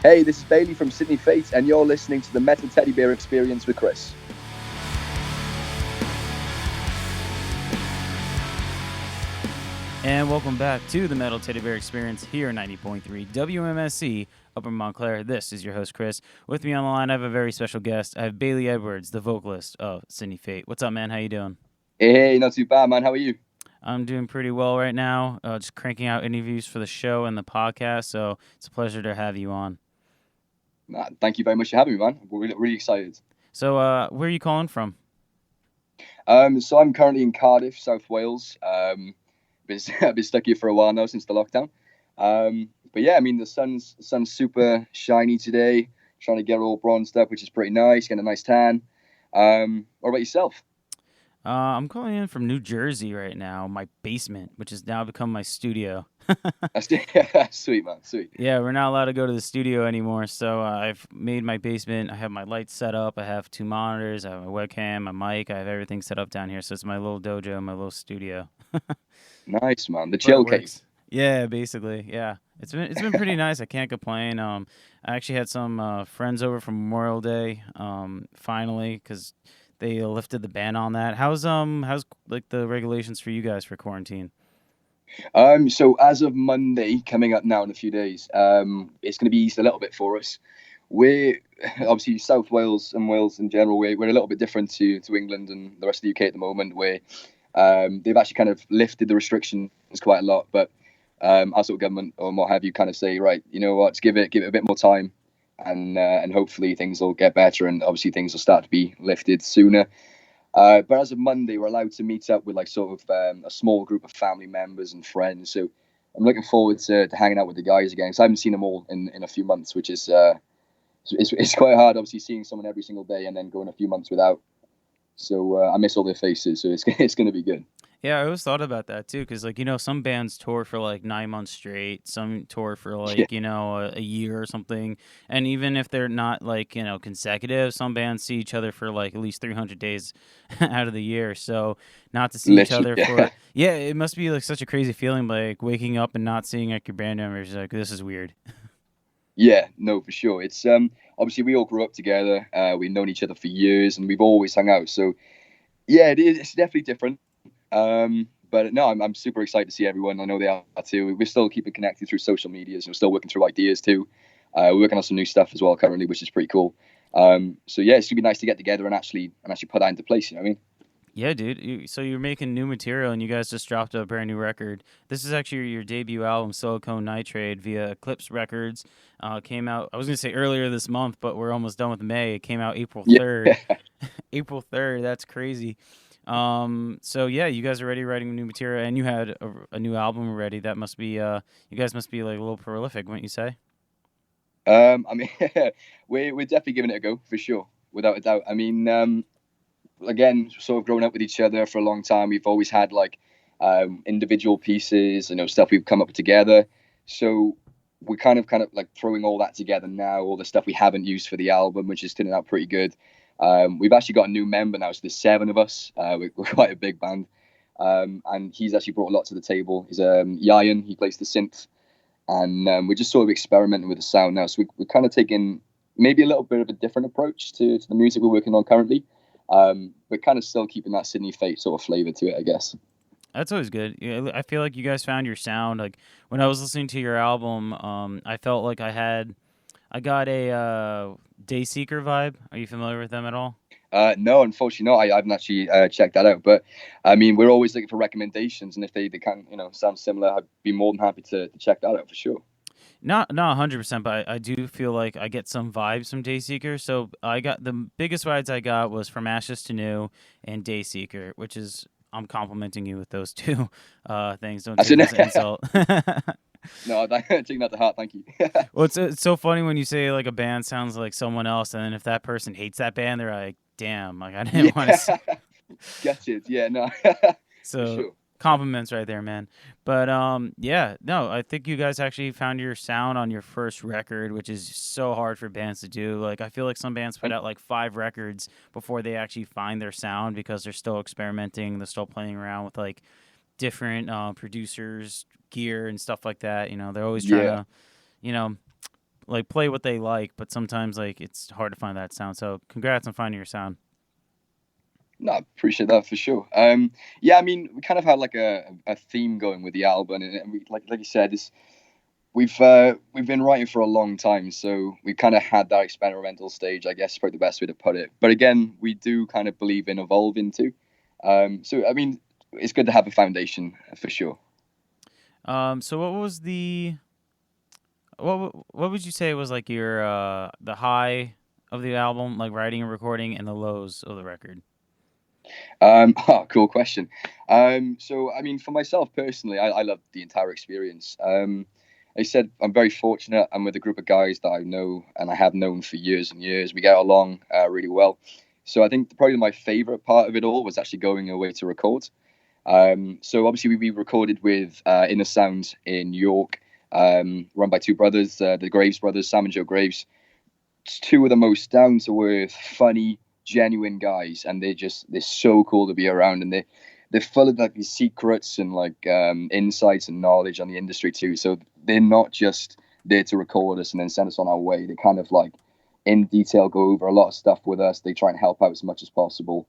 Hey, this is Bailey from Sydney Fate, and you're listening to the Metal Teddy Bear Experience with Chris. And welcome back to the Metal Teddy Bear Experience here, 90.3 WMSC, Upper Montclair. This is your host, Chris. With me on the line, I have a very special guest. I have Bailey Edwards, the vocalist of Sydney Fate. What's up, man? How you doing? Hey, not too bad, man. How are you? I'm doing pretty well right now. Just cranking out interviews for the show and the podcast, so it's a pleasure to have you on. Thank you very much for having me, man. We're really excited. So, where are you calling from? So I'm currently in Cardiff, South Wales. I've been stuck here for a while now since the lockdown. But yeah, I mean the sun's super shiny today. Trying to get all bronzed up, which is pretty nice. Getting a nice tan. What about yourself? I'm calling in from New Jersey right now, my basement, which has now become my studio. Sweet, man, sweet. Yeah, we're not allowed to go to the studio anymore, so I've made my basement. I have my lights set up. I have 2 monitors. I have my webcam, my mic. I have everything set up down here, so it's my little dojo, my little studio. Nice, man. The But chill it cave. works. Yeah, basically. Yeah, it's been pretty nice. I can't complain. I actually had some friends over from Memorial Day. Finally, because they lifted the ban on that. How's like the regulations for you guys for quarantine? So as of Monday, coming up now in a few days, it's going to be eased a little bit for us. We're obviously South Wales and Wales in general. We're a little bit different to England and the rest of the UK at the moment, where they've actually kind of lifted the restrictions quite a lot. But our sort of government or what have you kind of say, right, you know what, just give it a bit more time, and hopefully things will get better, and obviously things will start to be lifted sooner. But as of Monday, we're allowed to meet up with like sort of a small group of family members and friends. So I'm looking forward to hanging out with the guys again. So I haven't seen them all in a few months, which is it's quite hard. Obviously, seeing someone every single day and then going a few months without. So I miss all their faces. So it's going to be good. Yeah, I always thought about that too, because some bands tour for like 9 months straight, some tour for Yeah, like a year or something, and even if they're not like consecutive, some bands see each other for like at least 300 days out of the year. So not to see each literally. other Yeah, for it must be like such a crazy feeling, like waking up and not seeing like your band members. Like this is weird. yeah, no, for sure. It's obviously we all grew up together. We've known each other for years, and we've always hung out. So yeah, it is. It's definitely different. But no, I'm super excited to see everyone. I know they are too. We're still keeping connected through social medias. We're still working through ideas too. We're working on some new stuff as well currently, which is pretty cool. So yeah, it's gonna be nice to get together and actually put that into place. You know what I mean? Yeah, dude. So you're making new material, and you guys just dropped a brand new record. This is actually your debut album, Silicone Nitride, via Eclipse Records. Came out. I was gonna say earlier this month, but we're almost done with May. It came out April Yeah. 3rd. April 3rd. That's crazy. So yeah, you guys are already writing new material, and you had a new album already. That must be. You guys must be like a little prolific, wouldn't you say? I mean, we're definitely giving it a go for sure, without a doubt. I mean, again, sort of growing up with each other for a long time, we've always had like individual pieces, stuff we've come up with together. So we're kind of like throwing all that together now, all the stuff we haven't used for the album, which is turning out pretty good. We've actually got a new member now, so there's 7 of us. We're quite a big band, and he's actually brought a lot to the table. He's Yayan. He plays the synth, and we're just sort of experimenting with the sound now. So we're kind of taking maybe a little bit of a different approach to the music we're working on currently, but kind of still keeping that Sydney Fate sort of flavor to it, I guess. That's always good. Yeah, I feel like you guys found your sound. Like when I was listening to your album, I felt like I got a Dayseeker vibe. Are you familiar with them at all? No, unfortunately not. I haven't actually checked that out, but I mean, we're always looking for recommendations, and if they can, sound similar, I'd be more than happy to check that out for sure. Not 100%, but I do feel like I get some vibes from Dayseeker. So I got the biggest vibes I got was from Ashes to New and Dayseeker, which is I'm complimenting you with those two things. Don't I take said, it as an insult. no, taking that to heart. Thank you. Well, it's so funny when you say like a band sounds like someone else, and then if that person hates that band, they're like, "Damn, like I didn't want Yeah, to." get it. Yeah, no, for So sure. compliments right there, man. But yeah, no, I think you guys actually found your sound on your first record, which is so hard for bands to do. Like I feel like some bands put And out like 5 records before they actually find their sound because they're still experimenting, they're still playing around with like different producers, gear and stuff like that. They're always trying yeah, to, you know, like play what they like, but sometimes like it's hard to find that sound. So congrats on finding your sound. No, I appreciate that for sure. Yeah, I mean, we kind of had like a theme going with the album, and we, like you said, we've been writing for a long time, so we kind of had that experimental stage, I guess, is probably the best way to put it. But again, we do kind of believe in evolving too. So I mean, it's good to have a foundation for sure. So what was what would you say was like your the high of the album, like writing and recording, and the lows of the record? Cool question. So I mean, for myself personally, I love the entire experience. I said I'm very fortunate. I'm with a group of guys that I know and I have known for years and years. We get along really well. So I think probably my favorite part of it all was actually going away to record. So obviously we recorded with Inner Sound in York, run by two brothers, the Graves brothers, Sam and Joe Graves. It's two of the most down to earth, funny, genuine guys, and they're so cool to be around, and they're full of like these secrets and like insights and knowledge on the industry too. So they're not just there to record us and then send us on our way. They kind of like in detail go over a lot of stuff with us. They try and help out as much as possible,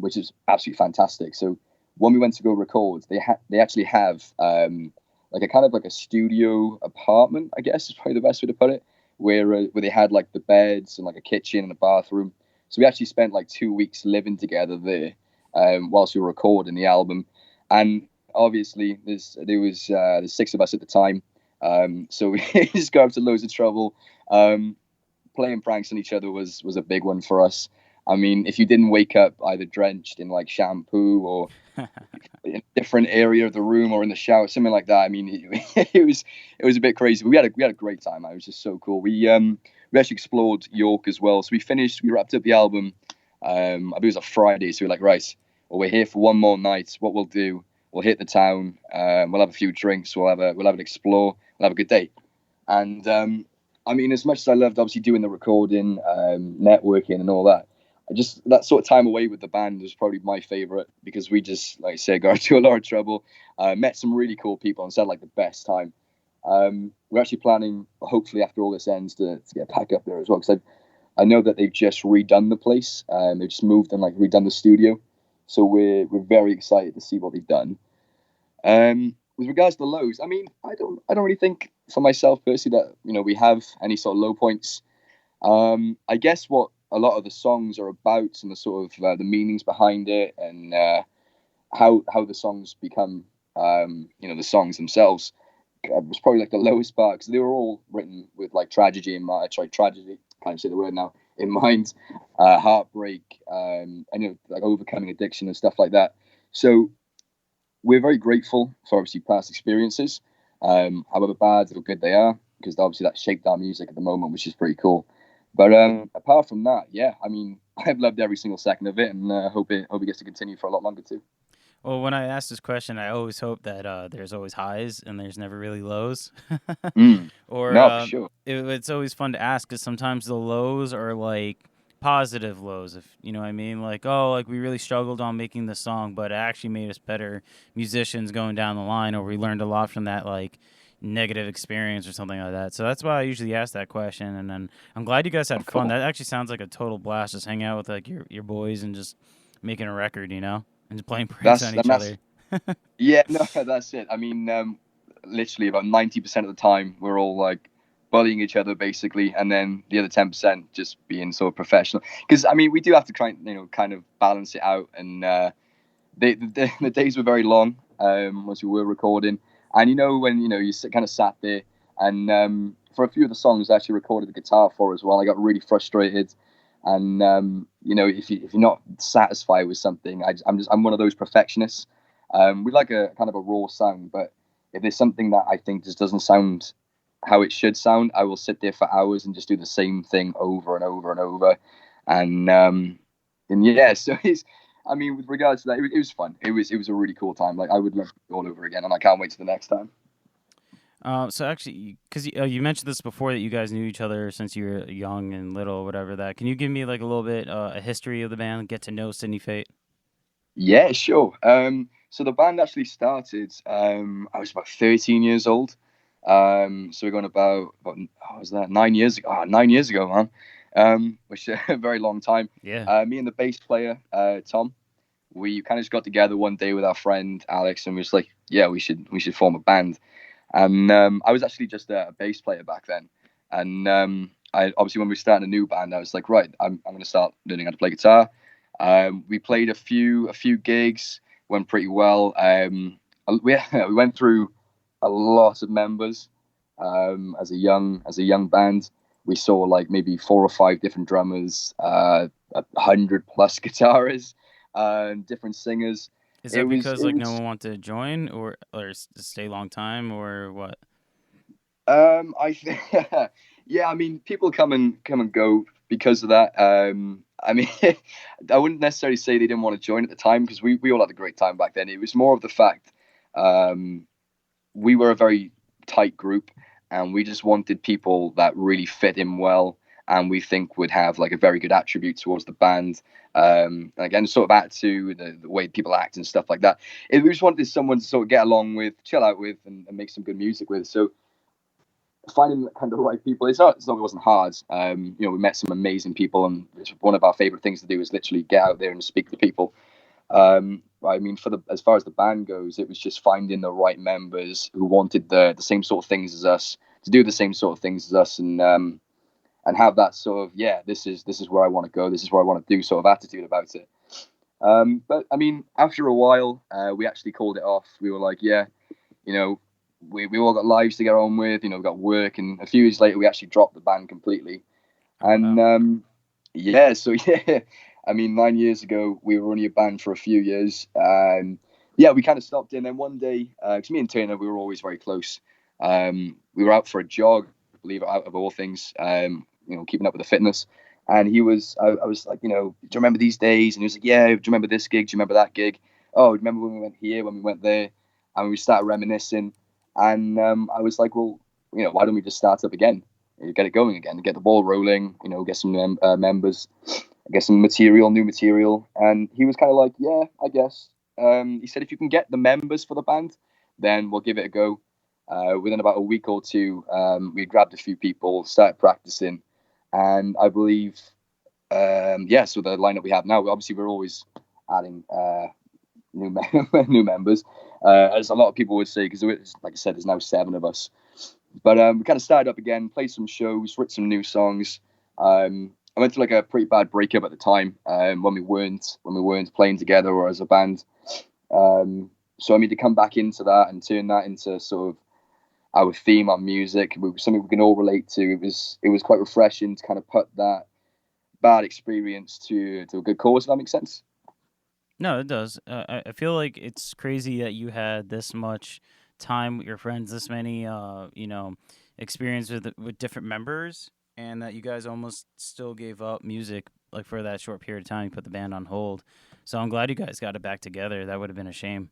which is absolutely fantastic. So when we went to go record, they actually have like a kind of like a studio apartment, I guess is probably the best way to put it, where they had like the beds and like a kitchen and a bathroom. So we actually spent like 2 weeks living together there whilst we were recording the album. And obviously, there's 6 of us at the time, so we just got up to loads of trouble. Playing pranks on each other was a big one for us. I mean, if you didn't wake up either drenched in like shampoo or in a different area of the room or in the shower, something like that. I mean, it was a bit crazy. But we had a great time. It was just so cool. We actually explored York as well. So we wrapped up the album. I believe it was a Friday. So we're like, right, well, we're here for one more night. What we'll do, we'll hit the town. We'll have a few drinks. We'll have an explore. We'll have a good day. And I mean, as much as I loved obviously doing the recording, networking, and all that, just that sort of time away with the band was probably my favorite because we just, like I say, got into a lot of trouble, met some really cool people, and had like the best time. We're actually planning, hopefully, after all this ends, to get back up there as well because I know that they've just redone the place. They've just moved and like redone the studio, so we're very excited to see what they've done. With regards to the lows, I mean, I don't really think for myself personally that we have any sort of low points. I guess what a lot of the songs are about and the sort of the meanings behind it and how the songs become the songs themselves was probably like the lowest part because they were all written with like tragedy in mind. Sorry, tragedy. Can't say the word now. In mind, heartbreak, and like overcoming addiction and stuff like that. So we're very grateful for obviously past experiences, however bad or good they are, because obviously that shaped our music at the moment, which is pretty cool. But apart from that, yeah, I mean, I've loved every single second of it, and hope it gets to continue for a lot longer too. Well, when I ask this question, I always hope that there's always highs and there's never really lows. Mm. Or No, for sure. it's always fun to ask because sometimes the lows are like positive lows, if you know what I mean. Like, oh, like we really struggled on making the song, but it actually made us better musicians going down the line, or we learned a lot from that like negative experience or something like that. So that's why I usually ask that question. And then I'm glad you guys had fun. Cool. That actually sounds like a total blast, just hang out with like your boys and just making a record, and just playing pranks That's on and each that's other. Yeah, no, that's it. I mean, literally about 90% of the time we're all like bullying each other basically, and then the other 10% just being sort of professional. Because I mean, we do have to try and kind of balance it out, and the days were very long once we were recording, and when kind of sat there, and for a few of the songs I actually recorded the guitar for as well. I got really frustrated, and if you're not satisfied with something, I'm one of those perfectionists. We like a kind of a raw sound, but if there's something that I think just doesn't sound how it should sound, I will sit there for hours and just do the same thing over and over and over. And yeah, so I mean, with regards to that, it was fun. It was a really cool time. Like I would love to do it all over again, and I can't wait to the next time. So actually, because you mentioned this before that you guys knew each other since you were young and little, or whatever. That can you give me like a little bit a history of the band, get to know Sydney Fate? Yeah, sure. So the band actually started. I was about 13 years old. So we're going about what was that 9 years ago? 9 years ago, man. Which is a very long time. Yeah. Me and the bass player, Tom, we kind of just got together one day with our friend Alex, and we was like, yeah, we should form a band. And I was actually just a bass player back then. And I obviously when we started a new band, I was like, right, I'm going to start learning how to play guitar. We played a few gigs, went pretty well. We went through a lot of members as a young band. We saw like maybe 4 or 5 different drummers, 100 plus guitarists, different singers. Is It that was because it like no was one wanted to join or stay long time or what? I think yeah, I mean people come and go because of that. I mean I wouldn't necessarily say they didn't want to join at the time because we all had a great time back then. It was more of the fact um we were a very tight group and we just wanted people that really fit in well and we think would have like a very good attribute towards the band. Again, sort of attitude, the way people act and stuff like that. We just wanted someone to sort of get along with, chill out with, and make some good music with. So finding kind of the right people, it wasn't hard. We met some amazing people, and it's one of our favorite things to do is literally get out there and speak to people. I mean, as far as the band goes, it was just finding the right members who wanted the same sort of things as us, to do the same sort of things as us, and have that sort of this is where I want to go, this is where I want to do sort of attitude about it. But I mean, after a while, we actually called it off. We were like, yeah, you know, we all got lives to get on with, we got work, and a few years later, we actually dropped the band completely. Oh And wow. yeah, so yeah, I mean, 9 years ago, we were only a band for a few years. Yeah, we kind of stopped. And then one day, because me and Turner, we were always very close. We were out for a jog, believe it, out of all things, keeping up with the fitness. And I was like, do you remember these days? And he was like, yeah, do you remember this gig? Do you remember that gig? Oh, do you remember when we went here, when we went there? And we started reminiscing. And I was like, well, why don't we just start up again? Get it going again, get the ball rolling, get some members, get some new material. And he was kind of like, yeah, I guess. He said, if you can get the members for the band, then we'll give it a go. Within about a week or two, we grabbed a few people, started practicing. And I believe, so the lineup we have now, obviously we're always adding new members, as a lot of people would say, because like I said, there's now 7 of us. But we kind of started up again, played some shows, wrote some new songs. I went through like a pretty bad breakup at the time, when we weren't playing together or as a band. So I mean to come back into that and turn that into sort of our theme on music, something we can all relate to. It was quite refreshing to kind of put that bad experience to a good cause. If that makes sense. No, it does. I feel like it's crazy that you had this much time with your friends, this many, experience with different members, and that you guys almost still gave up music like for that short period of time. You put the band on hold. So I'm glad you guys got it back together. That would have been a shame.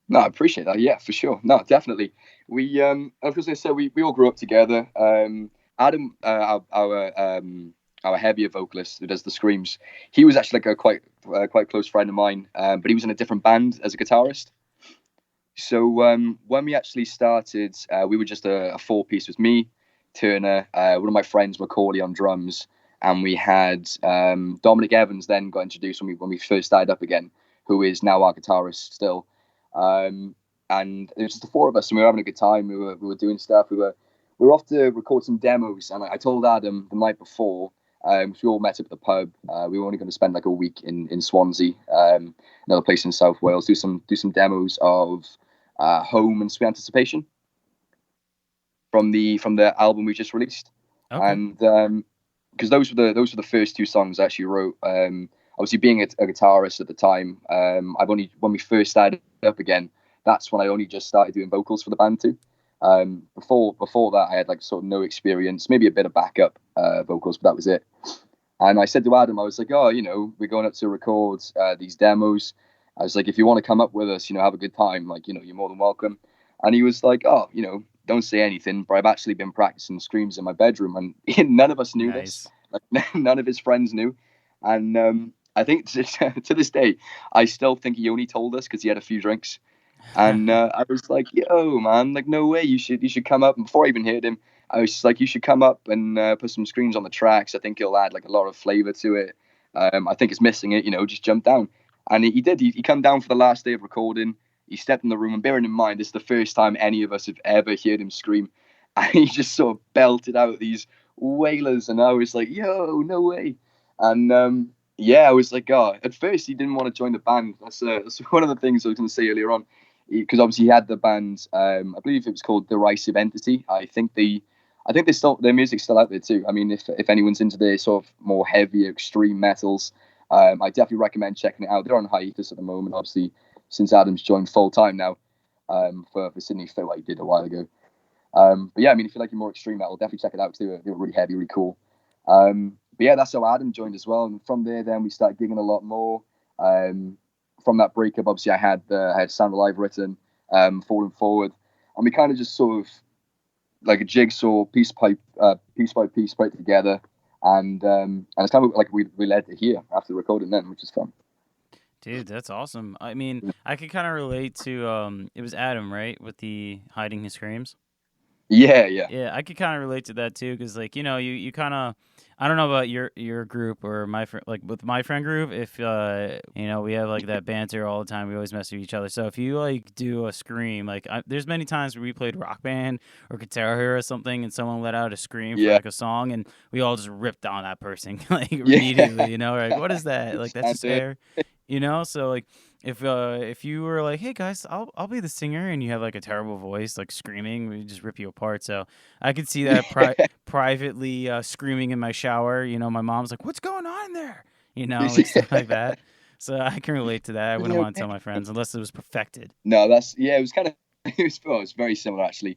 No, I appreciate that. Yeah, for sure. No, definitely. I was going to say we all grew up together. Adam, our heavier vocalist who does the screams, he was actually like a quite close friend of mine. But he was in a different band as a guitarist. So when we actually started, we were just a 4-piece with me, Turner, one of my friends, Macaulay on drums, and we had Dominic Evans then got introduced when we first started up again, who is now our guitarist still. Um, and it was just the 4 of us, and we were having a good time. We were doing stuff. We were off to record some demos, and I told Adam the night before. We all met up at the pub. We were only going to spend like a week in Swansea, another place in South Wales. Do some demos of Home and Sweet Anticipation from the album we just released. Okay. And because those were the first 2 songs I actually wrote. Obviously, being a guitarist at the time, when we first started up again, that's when I only just started doing vocals for the band too. Before that, I had like sort of no experience, maybe a bit of backup vocals, but that was it. And I said to Adam, I was like, oh, we're going up to record these demos. I was like, if you want to come up with us, have a good time, like, you're more than welcome. And he was like, oh, don't say anything, but I've actually been practicing screams in my bedroom, and none of us knew this. Nice. Like, none of his friends knew. And I think to this day, I still think he only told us because he had a few drinks. And I was like, yo, man, like, no way, you should come up. And before I even heard him, I was just like, you should come up and put some screams on the tracks. I think it'll add like a lot of flavor to it. I think it's missing it, just jump down. And he did. He come down for the last day of recording. He stepped in the room, and bearing in mind, it's the first time any of us have ever heard him scream. And he just sort of belted out these wailers, and I was like, yo, no way. And yeah, I was like, oh, at first he didn't want to join the band. That's one of the things I was going to say earlier on, because obviously he had the band. I believe it was called Derisive Entity. I think they still their music's still out there too. I mean, if anyone's into their sort of more heavy extreme metals, I definitely recommend checking it out. They're on hiatus at the moment, obviously, since Adam's joined full time now, for Sydney Fit, like he did a while ago. But yeah, I mean, if you like your more extreme metal, definitely check it out because they were really heavy, really cool. But yeah, that's how Adam joined as well. And from there, then we started gigging a lot more. From that breakup, obviously, I had Sound Alive written, Falling Forward, and we kind of just sort of like a jigsaw, piece by piece, put it together, and it's kind of like we led to here after recording then, which is fun. Dude, that's awesome. I mean, I could kind of relate to it was Adam, right, with the hiding his screams. Yeah, yeah, Yeah, I could kind of relate to that too, because like you kind of, I don't know about your group or my friend, like with my friend group, if we have like that banter all the time, we always mess with each other. So if you like do a scream, like there's many times where we played Rock Band or Guitar Hero or something, and someone let out a scream for yeah, like a song, and we all just ripped on that person like yeah. immediately, like what is that? Like that's just Standard. air, So like if you were like, hey guys, I'll be the singer, and you have like a terrible voice, like screaming, we just rip you apart. So I could see that Yeah, privately screaming in my shower. My mom's like, "What's going on in there?" Like stuff like that. So I can relate to that. I wouldn't everything want to tell okay? my friends unless it was perfected. No, that's yeah. It was kind of it was very similar actually.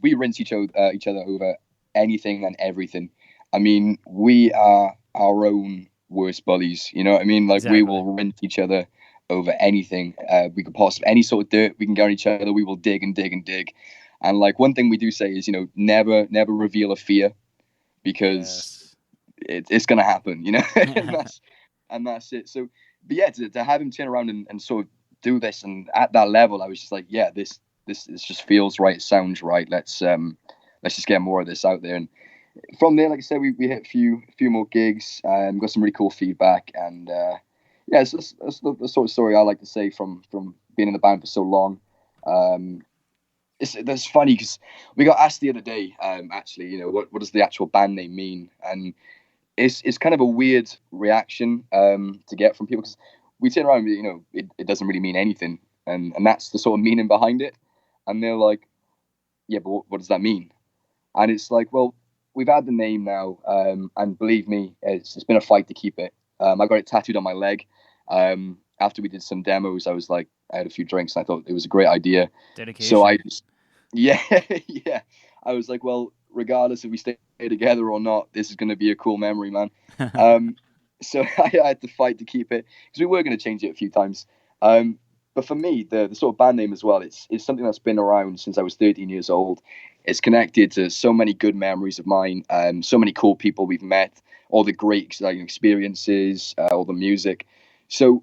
We rinse each other over anything and everything. I mean, we are our own worst bullies. You know what I mean? Like we Exactly. will rinse each other over anything. We could possibly any sort of dirt we can get on each other. We will dig and dig and dig. And like one thing we do say is, never reveal a fear because Yes. it's gonna happen. And that's it. So, but yeah, to have him turn around and sort of do this, and at that level, I was just like, yeah, this just feels right. It sounds right. Let's just get more of this out there. And from there, like I said, we hit a few more gigs, and got some really cool feedback. And yeah, that's the sort of story I like to say from being in the band for so long. Um, that's funny because we got asked the other day, actually, what does the actual band name mean? And it's kind of a weird reaction to get from people because we turn around, it doesn't really mean anything, and that's the sort of meaning behind it. And they're like, yeah, but what does that mean? And it's like, well, we've had the name now, and believe me, it's been a fight to keep it. I got it tattooed on my leg. After we did some demos, I had a few drinks, and I thought it was a great idea. So I Dedication. just, yeah, yeah, I was like, well, regardless if we stay together or not, this is going to be a cool memory, man. Um, so I had to fight to keep it because we were going to change it a few times. But for me, the sort of band name as well, it's something that's been around since I was 13 years old. It's connected to so many good memories of mine, so many cool people we've met, all the great experiences, all the music. So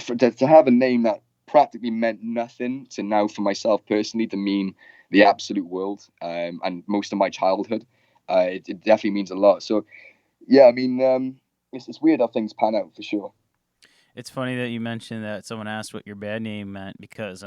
to have a name that practically meant nothing to now for myself personally to mean the absolute world, and most of my childhood, it definitely means a lot. So yeah, I mean, it's weird how things pan out for sure. It's funny that you mentioned that someone asked what your band name meant because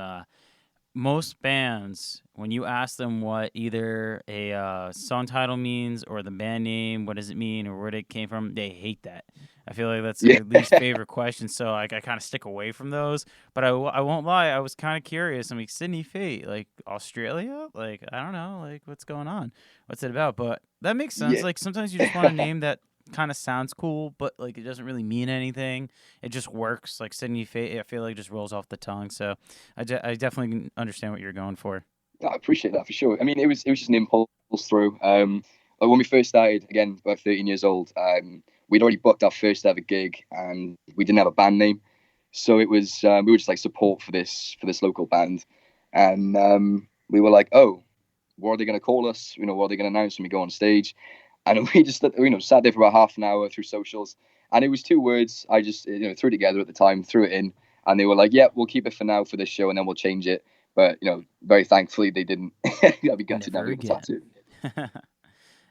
most bands, when you ask them what either a song title means or the band name, what does it mean or where it came from, they hate that. I feel like that's Yeah, their least favorite question, so like I kind of stick away from those. But I won't lie, I was kind of curious. I'm like, Sydney Fate, like Australia, like I don't know, like what's going on, what's it about? But that makes sense. yeah. Like sometimes you just want a name that kind of sounds cool, but like it doesn't really mean anything. It just works. Like Sydney Fate, I feel like it just rolls off the tongue. So I definitely understand what you're going for. I appreciate that for sure. I mean, it was just an impulse through. Like when we first started, again, about 13 years old, we'd already booked our first ever gig, and we didn't have a band name, so it was we were just like support for this local band, and we were like, oh, what are they going to call us? What are they going to announce when we go on stage? And we just sat there for about half an hour through socials, and it was two words. I just threw it together at the time, threw it in, and they were like, "Yeah, we'll keep it for now for this show, and then we'll change it." But very thankfully they didn't. I'd be gutted now Never with the again. tattoo.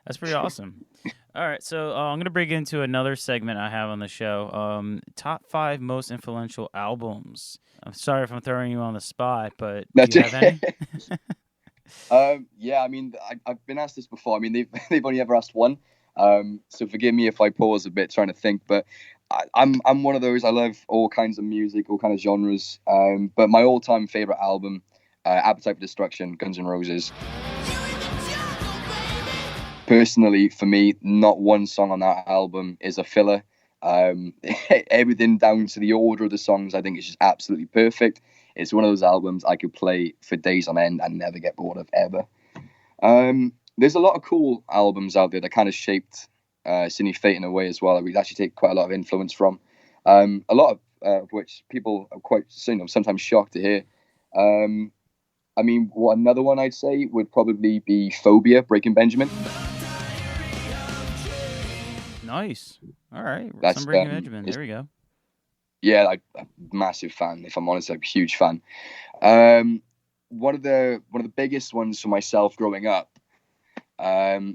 That's pretty awesome. All right, so I'm gonna bring into another segment I have on the show. Top 5 most influential albums. I'm sorry if I'm throwing you on the spot, but do you have any? Yeah, I mean, I've been asked this before. I mean, they've only ever asked one. So forgive me if I pause a bit trying to think, but I'm one of those. I love all kinds of music, all kinds of genres. But my all-time favorite album, Appetite for Destruction, Guns N' Roses. Personally, for me, not one song on that album is a filler. Everything down to the order of the songs, I think, is just absolutely perfect. It's one of those albums I could play for days on end and never get bored of ever. There's a lot of cool albums out there that kind of shaped Sidney Fate in a way as well. We actually take quite a lot of influence from. A lot of which people are quite sometimes shocked to hear. I mean, another one I'd say would probably be Phobia, Breaking Benjamin. Nice. All right. That's Some Breaking Benjamin. There we go. Yeah, I'm a massive fan. If I'm honest, I'm a huge fan. One of the biggest ones for myself growing up.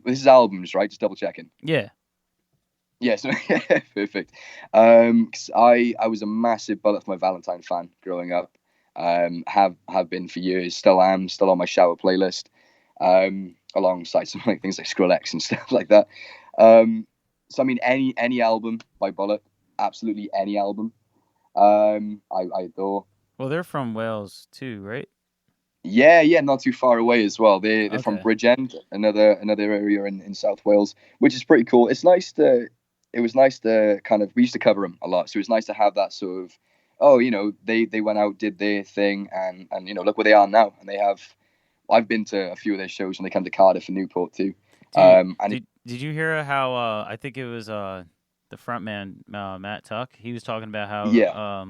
This is albums, right? Just double checking. Yeah. Yeah, so perfect. 'Cause I was a massive Bullet for My Valentine fan growing up. Have been for years. Still am. Still on my shower playlist. Alongside some things like Skrillex and stuff like that. So I mean, any album by Bullet, absolutely any album. I adore. Well, they're from Wales too, right? Yeah, not too far away as well. They're from Okay. Bridgend, another area in South Wales, which is pretty cool. It was nice to kind of, we used to cover them a lot, so it was nice to have that sort of, they went out, did their thing, and look where they are now. And I've been to a few of their shows when they come to Cardiff and Newport too. Did you hear how I think it was the frontman Matt Tuck? He was talking about how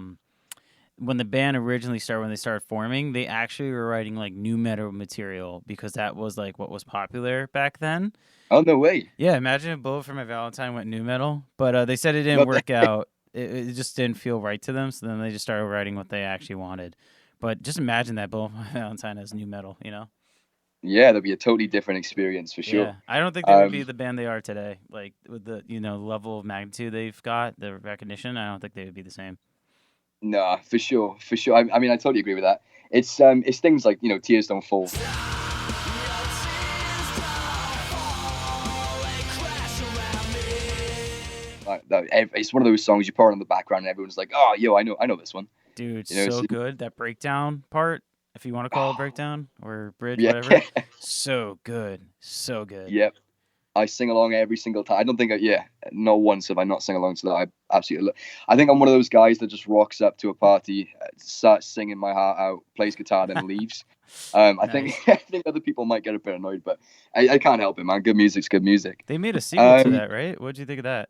when the band originally started, when they started forming, they actually were writing like new metal material because that was like what was popular back then. Oh, no way. Yeah, imagine if Bullet for My Valentine went new metal, but they said it didn't work out. It just didn't feel right to them, so then they just started writing what they actually wanted. But just imagine that Bullet for My Valentine as new metal, Yeah, that'd be a totally different experience for sure. Yeah, I don't think they would be the band they are today. Like with the level of magnitude they've got, the recognition, I don't think they would be the same. No, for sure. I mean, I totally agree with that. It's things like Tears Don't Fall. It's one of those songs you pour it on the background and everyone's like, "Oh, yo, I know this one." Dude, so good. That breakdown part, if you want to call it breakdown or bridge, whatever, so good, so good. Yep. I sing along every single time. I don't think, not once have I not sing along to that. I think I'm one of those guys that just rocks up to a party, starts singing my heart out, plays guitar, then leaves. Nice. I think other people might get a bit annoyed, but I can't help it, man. Good music's good music. They made a sequel to that, right? What'd you think of that?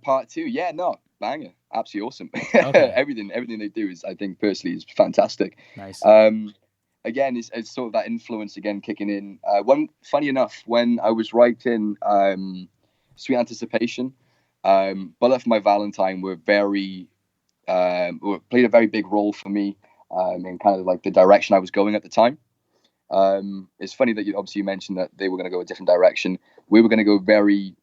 Part 2, yeah, no, banger, absolutely awesome. Okay. everything they do is, I think, personally, is fantastic. Nice. Again, it's sort of that influence again kicking in. Funny enough, when I was writing Sweet Anticipation, Bullet for My Valentine played a very big role for me in kind of like the direction I was going at the time. It's funny that you mentioned that they were going to go a different direction. We were going to go very,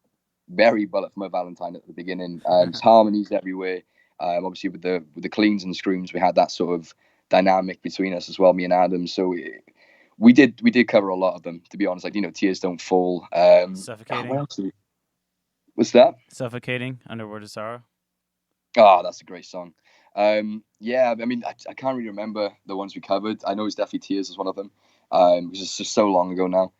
very Bullet for My Valentine at the beginning. Harmonies everywhere. Obviously with the cleans and screams, we had that sort of dynamic between us as well, me and Adam. So we did cover a lot of them, to be honest. Like Tears Don't Fall. Suffocating. What's that? Suffocating, Underworld of Sorrow. Oh, that's a great song. Yeah, I mean, I can't really remember the ones we covered. I know it's definitely Tears is one of them. Because it's just so long ago now.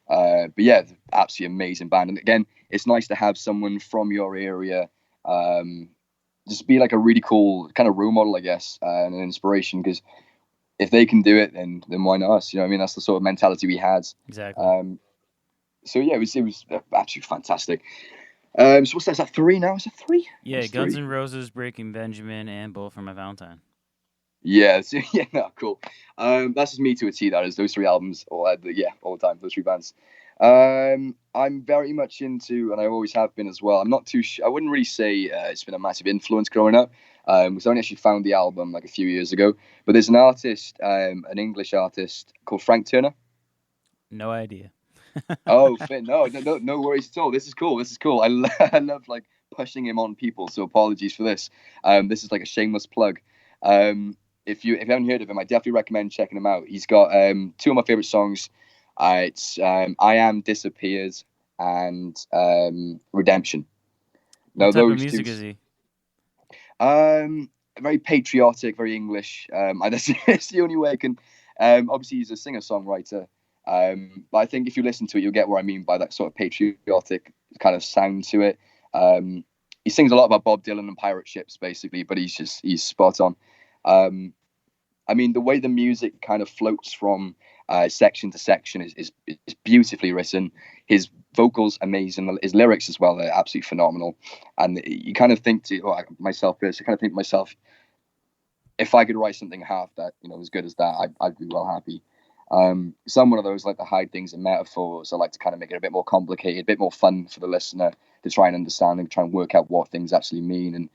But yeah, absolutely amazing band. And again, it's nice to have someone from your area just be like a really cool kind of role model, I guess, and an inspiration, because if they can do it, then why not us? I mean, that's the sort of mentality we had. Exactly. So yeah, it was absolutely fantastic. So what's that? Is that 3 now? Is it 3? Yeah, Guns N' Roses, Breaking Benjamin, and Bullet for My Valentine. Yeah, cool. That's just me to a T. That is those 3 albums, all the time. Those 3 bands. I'm very much into, and I always have been as well. I'm not too. I wouldn't really say it's been a massive influence growing up. Because I only actually found the album like a few years ago. But there's an artist, an English artist called Frank Turner. No idea. Oh, Finn, no worries at all. This is cool. This is cool. I love like pushing him on people. So apologies for this. This is like a shameless plug. If you haven't heard of him, I definitely recommend checking him out. He's got two of my favorite songs. It's I Am Disappears and Redemption. What Now type of those two. music is he? Very patriotic, very English. That's the only way I can. Obviously, he's a singer-songwriter. But I think if you listen to it, you'll get what I mean by that sort of patriotic kind of sound to it. He sings a lot about Bob Dylan and pirate ships, basically, but he's spot on. I mean, the way the music kind of floats from section to section is beautifully written. His vocals amazing. His lyrics as well are absolutely phenomenal. And you kind of think myself personally, I kind of think to myself, if I could write something half that as good as that, I'd be well happy. Some one of those like to hide things in metaphors. I like to kind of make it a bit more complicated, a bit more fun for the listener to try and understand and try and work out what things actually mean. And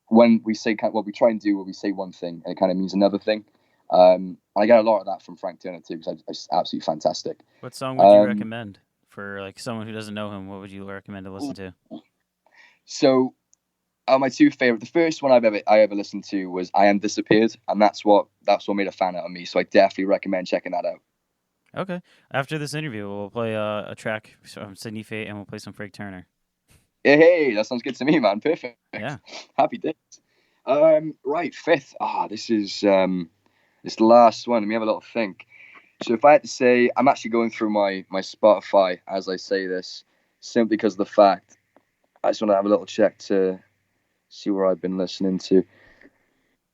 when we say what we try and do, when we say one thing, and it kind of means another thing. I get a lot of that from Frank Turner too, because it's absolutely fantastic. What song would you recommend for like someone who doesn't know him? What would you recommend to listen to? So, my two favorite. The first one I ever listened to was "I Am Disappeared," and that's what made a fan out of me. So I definitely recommend checking that out. Okay. After this interview, we'll play a track from Sydney Fate, and we'll play some Frank Turner. Hey, that sounds good to me, man. Perfect. Yeah. Happy days. Right, fifth. This is this last one. Let me have a little think. So if I had to say, I'm actually going through my Spotify as I say this, simply because of the fact I just want to have a little check to see where I've been listening to.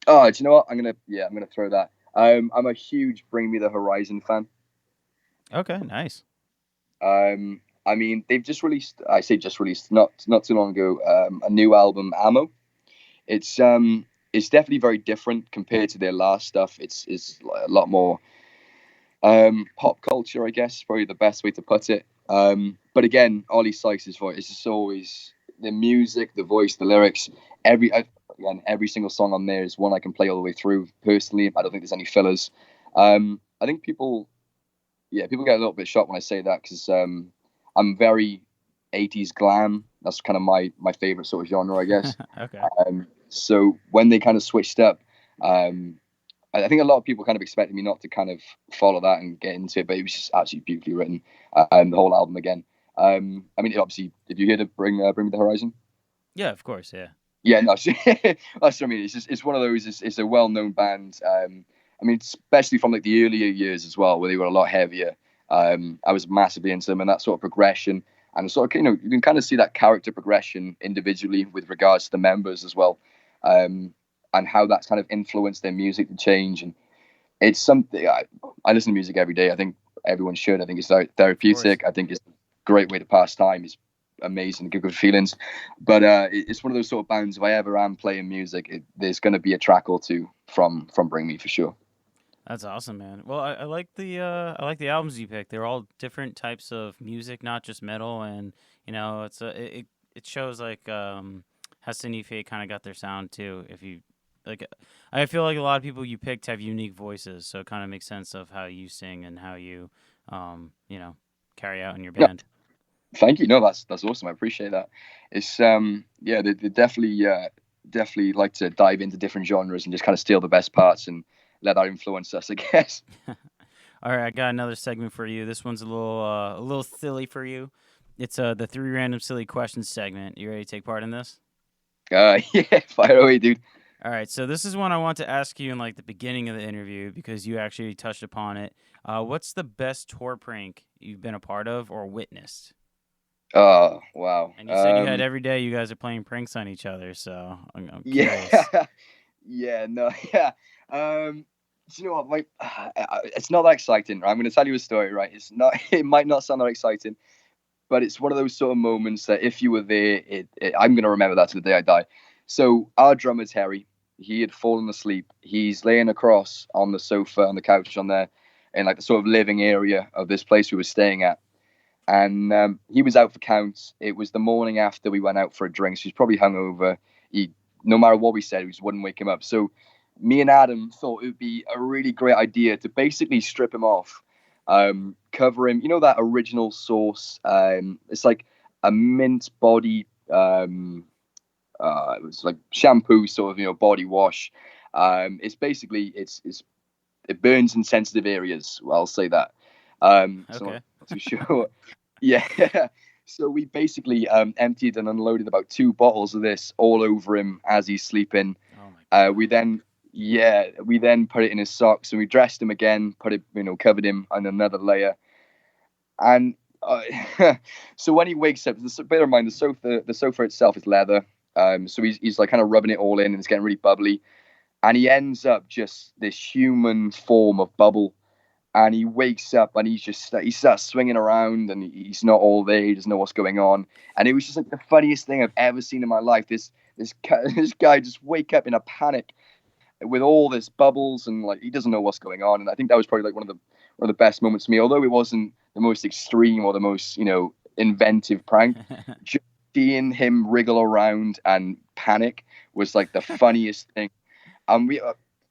Oh, do you know what? I'm gonna throw that. I'm a huge Bring Me the Horizon fan. Okay, nice. I mean, they've just released. I say just released, not too long ago. A new album, Ammo. It's definitely very different compared to their last stuff. It's a lot more pop culture, I guess, probably the best way to put it. But again, Ollie Sykes' voice is just always the music, the voice, the lyrics. Every single song on there is one I can play all the way through. Personally, I don't think there's any fillers. I think people get a little bit shocked when I say that because I'm very 80s glam. That's kind of my favorite sort of genre, I guess. Okay. So when they kind of switched up, I think a lot of people kind of expected me not to kind of follow that and get into it, but it was just absolutely beautifully written. The whole album again. I mean, obviously, did you hear to Bring Me the Horizon? Yeah, of course, yeah. Yeah, no, that's what I mean. It's one of those. It's a well-known band. I mean, especially from like the earlier years as well, where they were a lot heavier. I was massively into them, and that sort of progression, and sort of you can kind of see that character progression individually with regards to the members as well, and how that's kind of influenced their music to change. And it's something I listen to music every day. I think everyone should. I think it's therapeutic. I think it's a great way to pass time. It's amazing, good feelings. But it's one of those sort of bands. If I ever am playing music, there's going to be a track or two from Bring Me for sure. That's awesome, man. Well, I like the albums you picked. They're all different types of music, not just metal, and it shows like how Cindy Fate kind of got their sound too. If you like, I feel like a lot of people you picked have unique voices, so it kind of makes sense of how you sing and how you carry out in your band. Thank you. No, that's awesome. I appreciate that. It's they definitely like to dive into different genres and just kind of steal the best parts and let that influence us, I guess. All right, I got another segment for you. This one's a little silly for you. It's the 3 random silly questions segment. You ready to take part in this? Yeah, fire away, dude. All right, so this is one I want to ask you in like the beginning of the interview because you actually touched upon it. What's the best tour prank you've been a part of or witnessed? Oh, wow. And you said you had every day you guys are playing pranks on each other, so I'm curious. Yeah, no, yeah. Do you know what? It's not that exciting. Right? I'm going to tell you a story, right? It's not. It might not sound that exciting, but it's one of those sort of moments that if you were there, I'm going to remember that to the day I die. So our drummer Terry, he had fallen asleep. He's laying across on the sofa on the couch on there, in like the sort of living area of this place we were staying at. and he was out for counts. It was the morning after we went out for a drink, so he's probably hungover. He, no matter what we said, we just wouldn't wake him up. So me and Adam thought it would be a really great idea to basically strip him off, cover him. You know that original sauce? It's like a mint body. It was like shampoo, sort of, body wash. It's basically it burns in sensitive areas. I'll say that. So Okay. not too sure. Yeah. So we basically emptied and unloaded about 2 bottles of this all over him as he's sleeping. Oh my god. We then put it in his socks and we dressed him again, put it, covered him on another layer. And so when he wakes up, bear in mind the sofa itself is leather. So he's like kind of rubbing it all in and it's getting really bubbly. And he ends up just this human form of bubble. And he wakes up and he starts swinging around and he's not all there. He doesn't know what's going on. And it was just like the funniest thing I've ever seen in my life. This guy just wake up in a panic with all this bubbles and like he doesn't know what's going on. And I think that was probably like one of the best moments for me. Although it wasn't the most extreme or the most inventive prank, just seeing him wriggle around and panic was like the funniest thing. And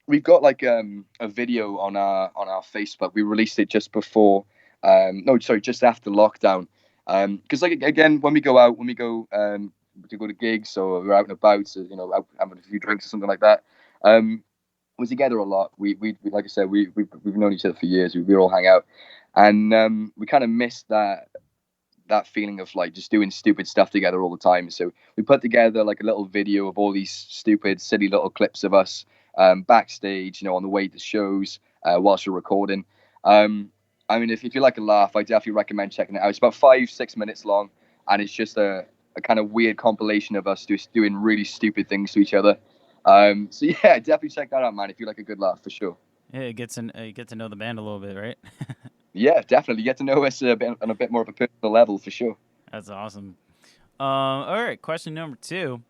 we've got like a video on our Facebook. We released it just before, just after lockdown. Because like again, when we go to go to gigs or we're out and about, so, out having a few drinks or something like that. We're together a lot. We like I said, we've known each other for years. We all hang out, and we kind of miss that feeling of like just doing stupid stuff together all the time. So we put together like a little video of all these stupid, silly little clips of us backstage, on the way to shows whilst we're recording. I mean, if you like a laugh, I definitely recommend checking it out. It's about 5-6 minutes long, and it's just a kind of weird compilation of us just doing really stupid things to each other. So yeah, definitely check that out, man. If you like a good laugh, for sure. Yeah, you get to know the band a little bit, right? Yeah, definitely. You get to know us on a bit more of a personal level, for sure. That's awesome. All right, question number 2.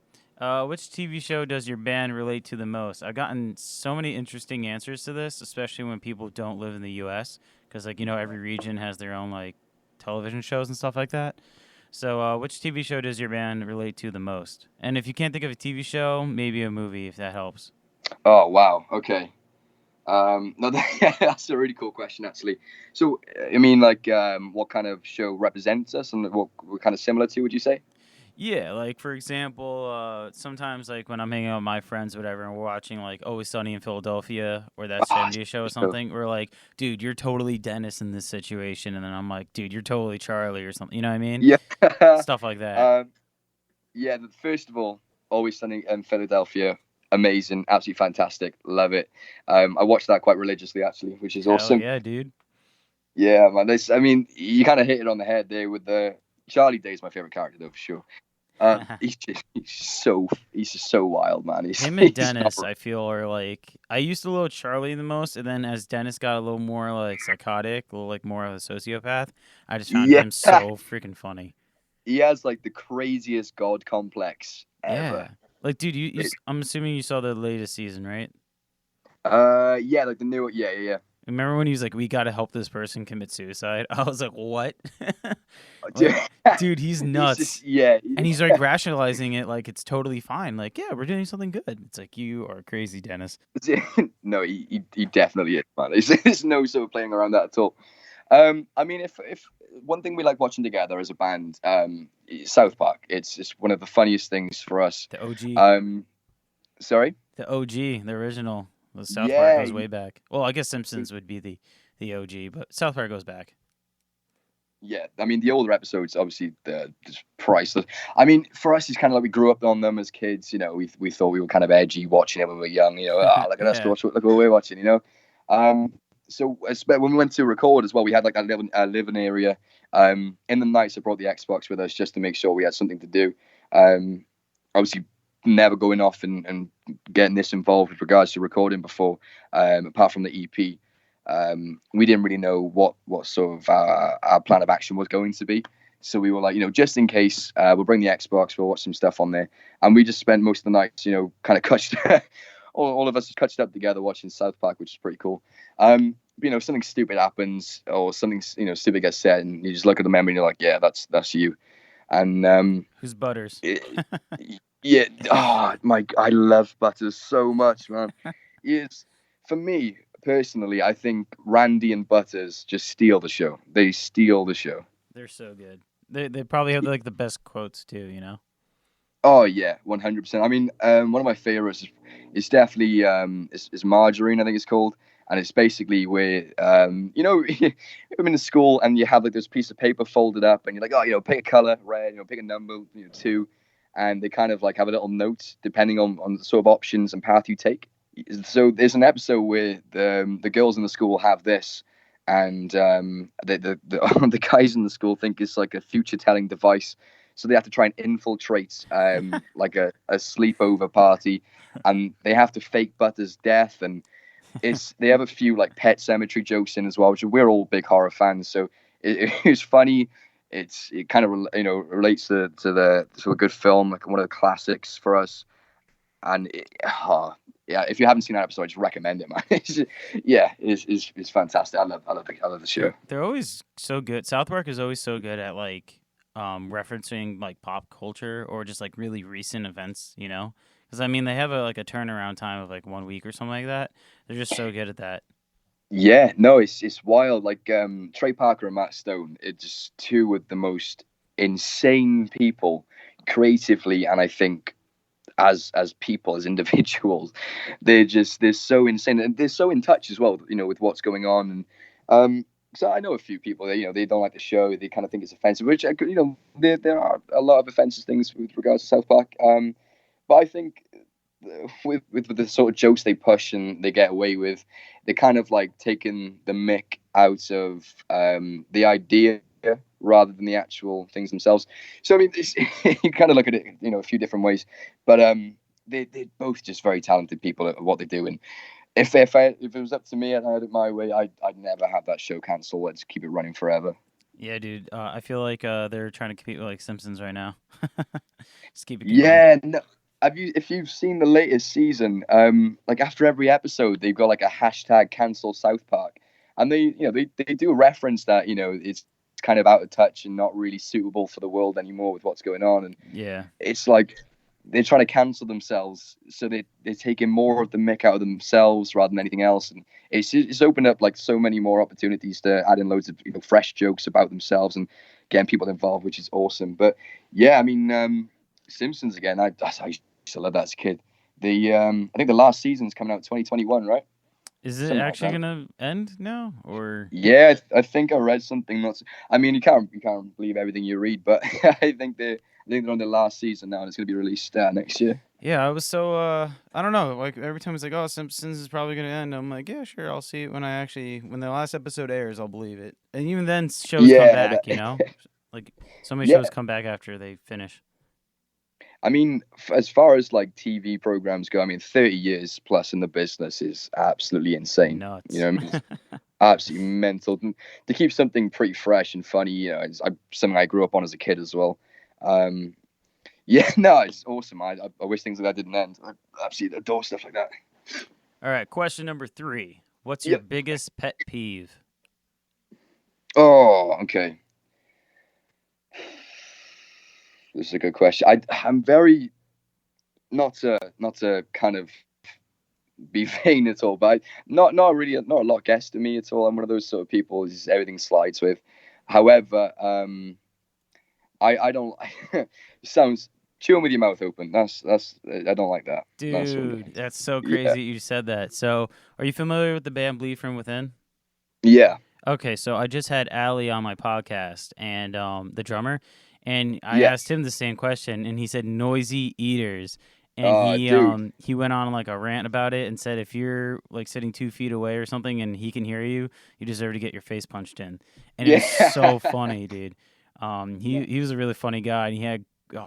Which TV show does your band relate to the most? I've gotten so many interesting answers to this, especially when people don't live in the U.S. Because, like, every region has their own, like, television shows and stuff like that. So, which TV show does your band relate to the most? And if you can't think of a TV show, maybe a movie, if that helps. Oh, wow. Okay. No, that's a really cool question, actually. So, I mean, like, what kind of show represents us and what we're kind of similar to, would you say? Yeah, like for example, sometimes like when I'm hanging out with my friends, whatever, and we're watching like Always Sunny in Philadelphia or that Ah, 70s show or so, something, we're like, dude, you're totally Dennis in this situation, and then I'm like, dude, you're totally Charlie or something. You know what I mean? yeah. Stuff like that. um, yeah, first of all, Always Sunny in Philadelphia. Amazing. Absolutely fantastic. Love it. I watched that quite religiously, actually, which is Hell awesome. yeah, dude. Yeah, man. I mean, you kind of hit it on the head there with the Charlie Day is my favorite character, though, for sure. He's just so wild, man. Him and He's Dennis, I feel, are like I used to love Charlie the most, and then as Dennis got a little more like psychotic, a little like more of a sociopath, I just found yeah, him so freaking funny. he has like the craziest god complex Yeah, ever. like dude, I'm assuming you saw the latest season, right? Yeah, like the new, yeah. Remember when he was like, "We got to help this person commit suicide"? I was like, "What?" Dude, Like, dude, he's he's nuts, just yeah. and he's like rationalizing it like it's totally fine. Like, yeah, we're doing something good. It's like you are crazy, Dennis. No, he definitely is, man. There's no sort of playing around that at all. I mean, if one thing we like watching together as a band, is South Park. It's just one of the funniest things for us. The OG, Sorry. the OG, the original. The South Park Yeah, goes way back. Well, I guess Simpsons would be the OG, but South Park goes back. yeah. I mean, the older episodes, obviously, they're just priceless. I mean, for us, it's kind of like we grew up on them as kids. We thought we were kind of edgy watching it when we were young. Look at us, Yeah. look what we're watching. So when we went to record as well, we had like that living area. In the nights, I brought the Xbox with us just to make sure we had something to do. Obviously, never going off and getting this involved with regards to recording before, apart from the EP. We didn't really know what sort of our plan of action was going to be. So we were like, just in case, we'll bring the Xbox, we'll watch some stuff on there. And we just spent most of the nights, kind of all of us just catched up together watching South Park, which is pretty cool. something stupid happens or something stupid gets said, and you just look at the memory and you're like, yeah, that's you. And Who's Butters? it, yeah, I love Butters so much, man. It's for me personally, I think Randy and Butters just steal the show. They steal the show. They're so good. They probably have like the best quotes too. You know. Oh yeah, 100%. I mean, one of my favorites is definitely is Margarine, I think it's called, and it's basically where I'm in the school and you have like this piece of paper folded up, and you're like, oh, pick a color, red, pick a number, two, and they kind of like have a little note depending on the sort of options and path you take. So there's an episode where the girls in the school have this, and the guys in the school think it's like a future telling device. So they have to try and infiltrate like a sleepover party, and they have to fake Butters' death. And they have a few like Pet Cemetery jokes in as well, which we're all big horror fans. So it's funny. It kind of relates to a good film, like one of the classics for us. And yeah, if you haven't seen that episode, I just recommend it, man. It's fantastic. I love the show. They're always so good. South Park is always so good at like referencing like pop culture or just like really recent events, you know? Because I mean, they have a turnaround time of like 1 week or something like that. They're just so good at that. Yeah, no, it's wild. Like Trey Parker and Matt Stone, it's just two of the most insane people creatively, and I think as people, as individuals, they're so insane, and they're so in touch as well, with what's going on. And so I know a few people that they don't like the show. They kind of think it's offensive, which there are a lot of offensive things with regards to South Park. But I think with the sort of jokes they push and they get away with, they're kind of like taking the mick out of the idea rather than the actual things themselves. So I mean, you kind of look at it, a few different ways. But they're both just very talented people at what they do. And if it was up to me and I had it my way, I'd never have that show cancelled. Let's keep it running forever. Yeah, dude. I feel like they're trying to compete with like Simpsons right now. Just keep it going. Yeah, no. If you've seen the latest season, like after every episode, they've got like a hashtag cancel South Park, and they do reference that it's kind of out of touch and not really suitable for the world anymore with what's going on, and yeah, it's like they're trying to cancel themselves, so they're taking more of the mick out of themselves rather than anything else, and it's opened up like so many more opportunities to add in loads of fresh jokes about themselves and getting people involved, which is awesome. But yeah, I mean, Simpsons again. I used to love that as a kid. I think the last season's coming out in 2021, right? Is it actually gonna end now, or? Yeah, I think I read something. I mean, you can't believe everything you read, but I think they're on their last season now, and it's gonna be released next year. Yeah, I was so I don't know. Like every time it's like, oh, Simpsons is probably gonna end. I'm like, yeah, sure, I'll see it when the last episode airs. I'll believe it. And even then, shows come back. Like so many shows come back after they finish. I mean, as far as like TV programs go, I mean, 30 years plus in the business is absolutely insane. Nuts. It's absolutely mental. To keep something pretty fresh and funny, it's something I grew up on as a kid as well. Yeah, no, it's awesome. I wish things like that didn't end. I absolutely adore stuff like that. All right, question number 3. What's your biggest pet peeve? Oh, okay. This is a good question. I'm very not to kind of be vain at all, but not a lot of guess to me at all. I'm one of those sort of people who's everything slides with. However, I don't. It sounds chewing with your mouth open. That's I don't like that. Dude, that's so crazy you said that. So, are you familiar with the band Bleed From Within? Yeah. Okay, so I just had Ali on my podcast, and the drummer, and I asked him the same question, and he said noisy eaters. And he went on like a rant about it and said if you're like sitting 2 feet away or something and he can hear you, you deserve to get your face punched in. And it's so funny, dude. He was a really funny guy, and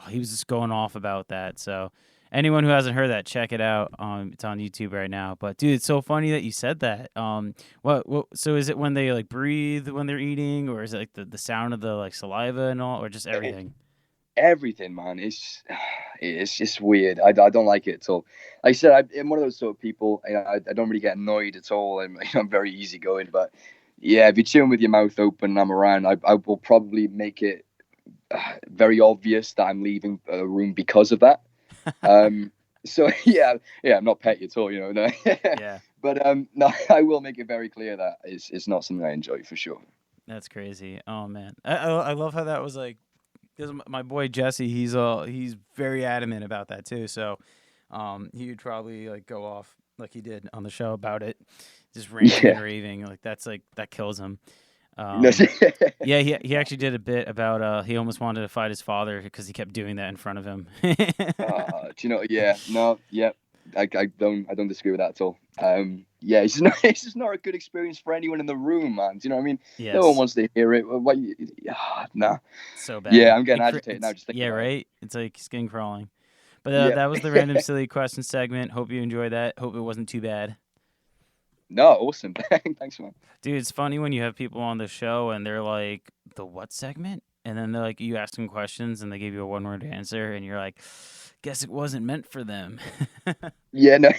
he was just going off about that. So anyone who hasn't heard that, check it out. It's on YouTube right now. But dude, it's so funny that you said that. So is it when they like breathe when they're eating, or is it like the sound of the like saliva and all, or just everything? Everything, man. it's just weird. I don't like it at all. Like I said, I'm one of those sort of people. I don't really get annoyed at all. I'm very easygoing, but yeah, if you're chilling with your mouth open and I'm around, I will probably make it very obvious that I'm leaving a room because of that. So yeah, I'm not petty at all, No. Yeah. But no, I will make it very clear that it's not something I enjoy for sure. That's crazy. Oh man, I love how that was like, because my boy Jesse, he's very adamant about that too. So, he would probably like go off like he did on the show about it, just ranting and Yeah. raving. Like that kills him. No, Yeah, he actually did a bit about he almost wanted to fight his father because he kept doing that in front of him. do you know? Yeah, no, yeah, I don't disagree with that at all. Yeah, it's just not a good experience for anyone in the room, man. Do you know what I mean? No one Yes, wants to hear it. Nah. so Yeah, bad. I'm getting agitated now just thinking Yeah, about it. right. It's like skin crawling. But that was the random Yeah. silly question segment. Hope you enjoyed that. Hope it wasn't too bad. No, awesome. Thanks, man. Dude, it's funny when you have people on the show and they're like, the what segment? And then they're like, you ask them questions and they give you a one-word answer and you're like, guess it wasn't meant for them. Yeah, no,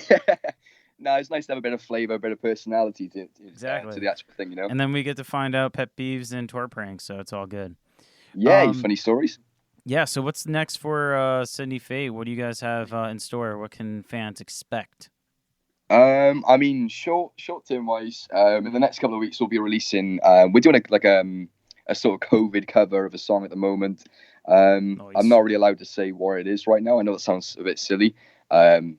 no, it's nice to have a bit of flavor, a bit of personality to Exactly. the actual thing, And then we get to find out pet peeves and tour pranks, so it's all good. Yeah, funny stories. Yeah, so what's next for Sydney Fate? What do you guys have in store? What can fans expect? I mean, short term wise, in the next couple of weeks we'll be releasing. We're doing a sort of COVID cover of a song at the moment. I'm Nice. not really allowed to say what it is right now. I know that sounds a bit silly.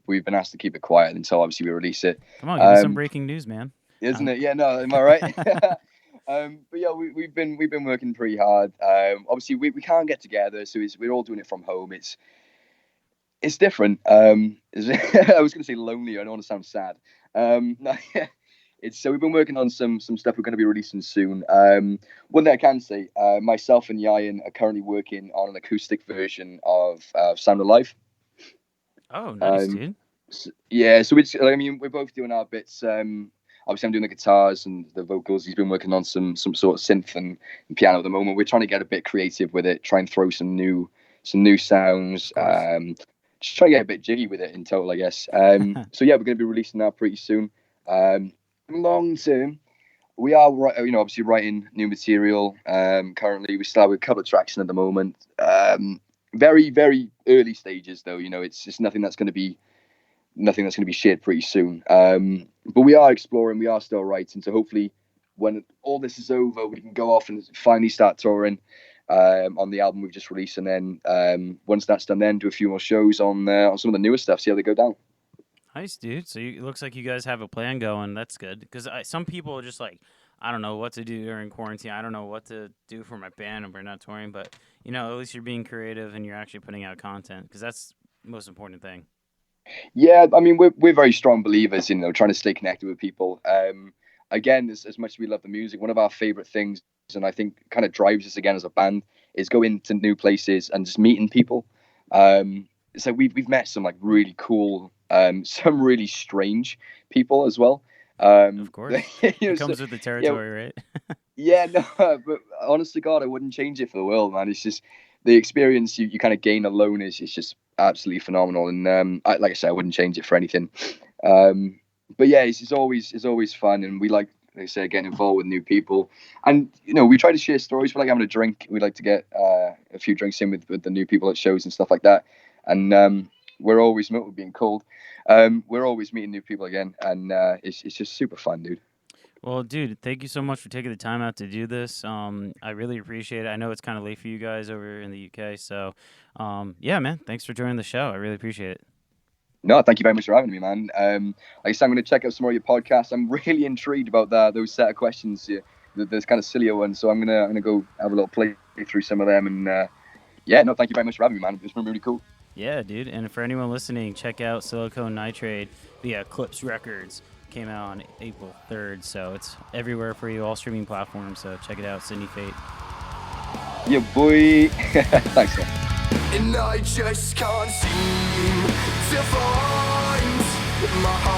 We've been asked to keep it quiet until obviously we release it. Come on, give me some breaking news, man. Isn't it? Yeah, no, am I right? But yeah, we've been working pretty hard. Obviously we can't get together, so we're all doing it from home. It's different. I was going to say lonely. I don't want to sound sad. No, it's so we've been working on some stuff we're going to be releasing soon. One thing I can say, myself and Yayan are currently working on an acoustic version of Sound Alive. Oh, nice, Um, dude. yeah, so we're both doing our bits. Obviously, I'm doing the guitars and the vocals. He's been working on some sort of synth and piano at the moment. We're trying to get a bit creative with it, try and throw some new sounds. Just try to get a bit jiggy with it in total, I guess. So yeah, we're going to be releasing that pretty soon. Long term, we are obviously writing new material. Currently, we start with a couple of tracks in at the moment. Very very early stages though. It's nothing that's going to be shared pretty soon. But we are exploring. We are still writing. So hopefully, when all this is over, we can go off and finally start touring. On the album we've just released, and then once that's done, then do a few more shows on some of the newer stuff. See how they go down. Nice, dude. So it looks like you guys have a plan going. That's good. Because some people are just like, I don't know what to do during quarantine. I don't know what to do for my band, and we're not touring. But at least you're being creative and you're actually putting out content. Because that's the most important thing. Yeah, I mean we're very strong believers in trying to stay connected with people. Again, as much as we love the music, one of our favorite things, and I think kind of drives us again as a band, is going to new places and just meeting people. So we've met some like really cool, some really strange people as well. Of course. It comes with the Yeah, territory, right? yeah, no, but honest to God, I wouldn't change it for the world, man. It's just the experience you kind of gain alone is just absolutely phenomenal, and like I said, I wouldn't change it for anything. But yeah, it's always fun, and we like I say, getting involved with new people, and we try to share stories. We like having a drink. We like to get a few drinks in with the new people at shows and stuff like that, and we're always being cold. We're always meeting new people again, and it's just super fun, dude. Well, dude, thank you so much for taking the time out to do this. I really appreciate it. I know it's kind of late for you guys over in the UK, so yeah, man, thanks for joining the show. I really appreciate it. No, thank you very much for having me, man. Like I said, I'm going to check out some more of your podcasts. I'm really intrigued about those set of questions, those kind of sillier ones. So I'm gonna go have a little play through some of them. And yeah, no, thank you very much for having me, man. It's been really cool. Yeah, dude. And for anyone listening, check out Silicone Nitride via Eclipse Records. Came out on April 3rd, so it's everywhere for you, all streaming platforms. So check it out, Sydney Fate. Yeah, boy. Thanks, man. And I just can't seem to find my heart.